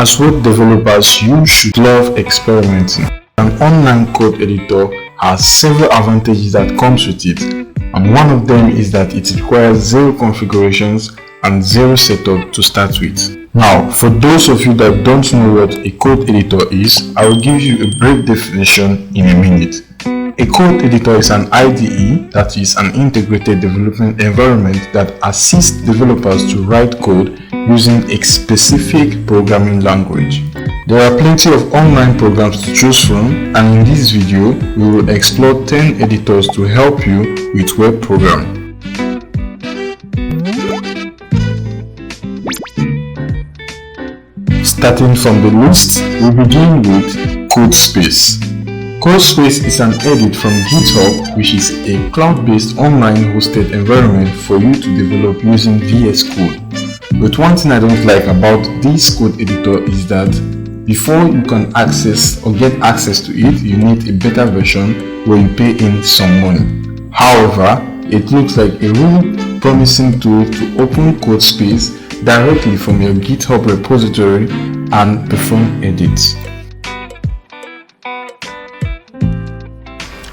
As web developers, you should love experimenting. An online code editor has several advantages that comes with it, and one of them is that it requires zero configurations and zero setup to start with. Now, for those of you that don't know what a code editor is, I will give you a brief definition in a minute. A code editor is an IDE, that is an integrated development environment that assists developers to write code using a specific programming language. There are plenty of online programs to choose from, and in this video, we will explore 10 editors to help you with web programming. Starting from the list, we begin with CodeSpace. CodeSpace is an edit from GitHub, which is a cloud-based online hosted environment for you to develop using VS Code. But one thing I don't like about this code editor is that before you can access or get access to it, you need a beta version where you pay in some money. However, it looks like a really promising tool to open CodeSpace directly from your GitHub repository and perform edits.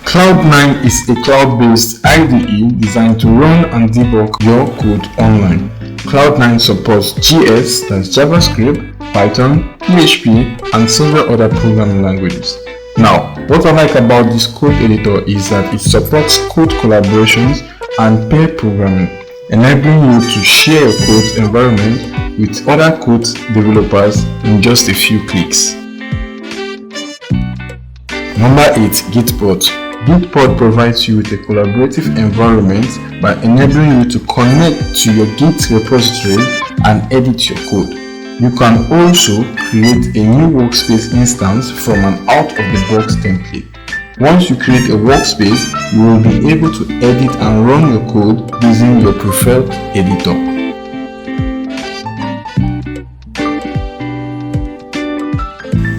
Cloudnine is a cloud-based IDE designed to run and debug your code online. Cloudnine supports JS, that's JavaScript, Python, PHP, and several other programming languages. Now, what I like about this code editor is that it supports code collaborations and pair programming, enabling you to share your code environment with other code developers in just a few clicks. Number 8. Gitpot. Gitpot provides you with a collaborative environment by enabling you to connect to your Git repository and edit your code. You can also create a new workspace instance from an out-of-the-box template. Once you create a workspace, you will be able to edit and run your code using your preferred editor.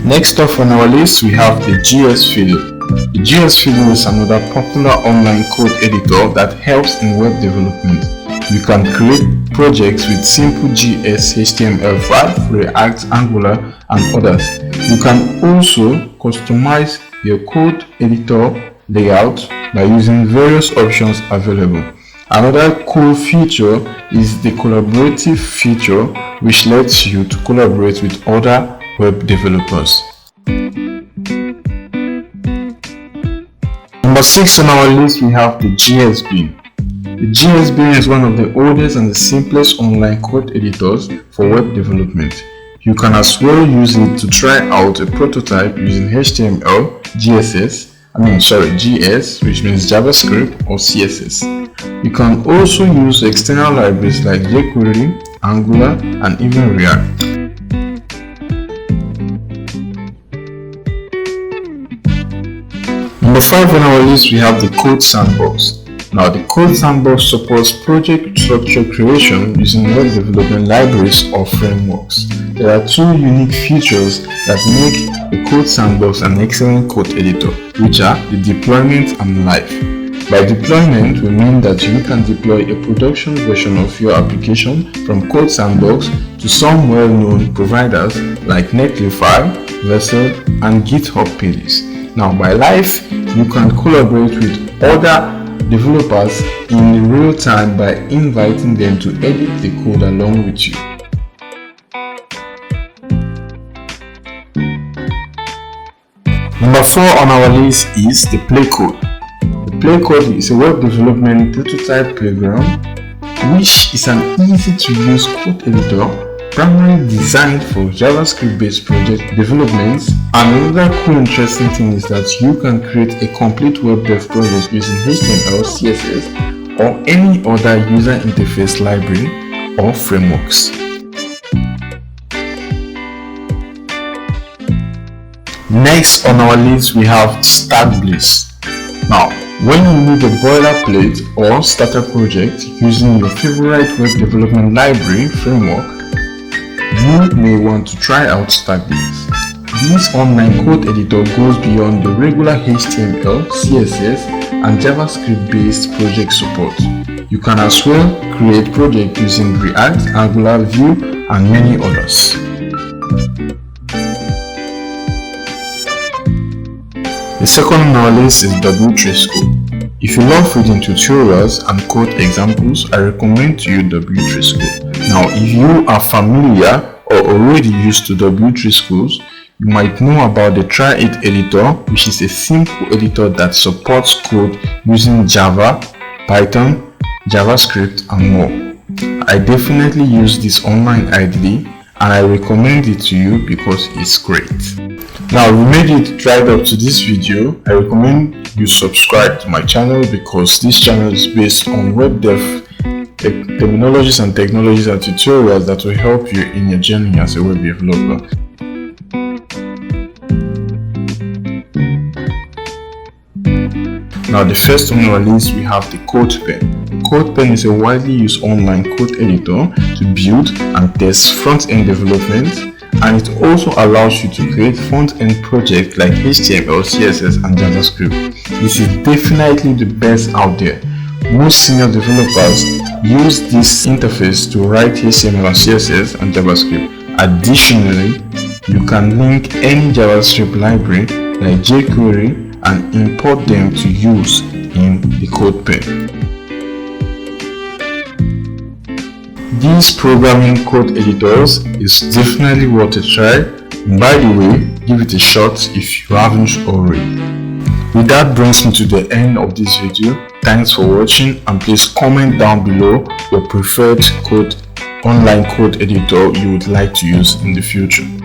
Next up on our list, we have the GSVideo. The GSVideo is another popular online code editor that helps in web development. You can create projects with simple JS, HTML5, React, Angular, and others. You can also customize your code editor layout by using various options available. Another cool feature is the collaborative feature, which lets you to collaborate with other web developers. Number 6 on our list, we have the GSVideo. The GSVideo is one of the oldest and the simplest online code editors for web development. You can as well use it to try out a prototype using HTML, JS, which means JavaScript or CSS. You can also use external libraries like jQuery, Angular, and even React. Number 5 on our list, we have the Code Sandbox. Now, the Code Sandbox supports project structure creation using web development libraries or frameworks. There are two unique features that make the Code Sandbox an excellent code editor, which are the deployment and live. By deployment, we mean that you can deploy a production version of your application from Code Sandbox to some well-known providers like Netlify, Vessel, and GitHub pages. Now, by live, you can collaborate with other developers in real time by inviting them to edit the code along with you. Number 4 on our list is the PlayCode. The PlayCode is a web development prototype playground, which is an easy to use code editor primarily designed for JavaScript-based project developments. And another cool interesting thing is that you can create a complete web dev project using HTML, CSS, or any other user interface library or frameworks. Next on our list, we have Stag Bliss. Now, when you need a boilerplate or starter project using your favorite web development library framework, you may want to try out Stag Bliss. This online code editor goes beyond the regular HTML, CSS, and JavaScript-based project support. You can as well create projects using React, Angular, Vue, and many others. The second on our list is W3School. If you love reading tutorials and code examples, I recommend to you W3School. Now, if you are familiar or already used to W3Schools, you might know about the Try It editor, which is a simple editor that supports code using Java, Python, JavaScript, and more. I definitely use this online IDE and I recommend it to you because it's great. Now, we made it right up to this video. I recommend you subscribe to my channel because this channel is based on web dev terminologies and technologies and tutorials that will help you in your journey as a web developer. Now, the first on our list, we have the Codepen. Codepen is a widely used online code editor to build and test front-end development, and it also allows you to create front-end projects like HTML, CSS, and JavaScript. This is definitely the best out there. Most senior developers use this interface to write HTML, CSS, and JavaScript. Additionally, you can link any JavaScript library like jQuery and import them to use in the Codepen. These programming code editors is definitely worth a try. And by the way, give it a shot if you haven't already. With that brings me to the end of this video. Thanks for watching, and please comment down below your preferred online code editor you would like to use in the future.